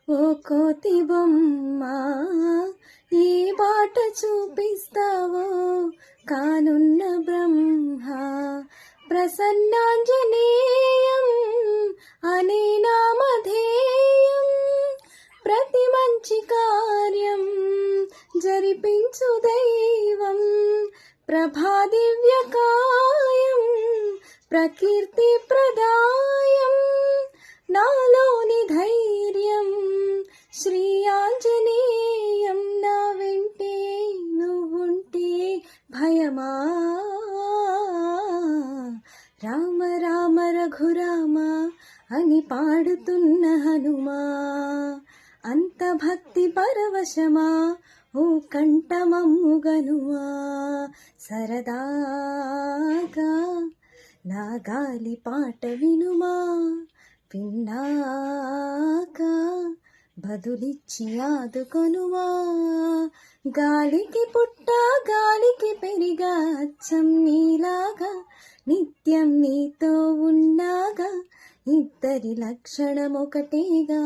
ఓ కోతి బొమ్మ ఈ బాట చూపిస్తావో కానున్న బ్రహ్మ ప్రసన్నాంజనేయం అనే నామధేయం ప్రతి మంచి కార్యం జరిపించు దైవం ప్రభాదివ్యకాయం ప్రకీర్తి ప్రదాయం నాలోని ధైర్యం శ్రీ ఆంజనేయం నా వెంటే నువ్వుంటే భయమా రామ రామ రఘురామ అని పాడుతున్న హనుమా అంత భక్తి పరవశమా ఓ కంఠమమ్ముగనుమా సరదాగా నా గాలి పాట వినుమా విన్నాక బదులిచ్చి ఆదుకొనుమా గాలికి పుట్ట గాలికి పెరిగా అచ్చం నీలాగా నిత్యం నీతో ఉన్నాగా ఇద్దరి లక్షణం ఒకటేగా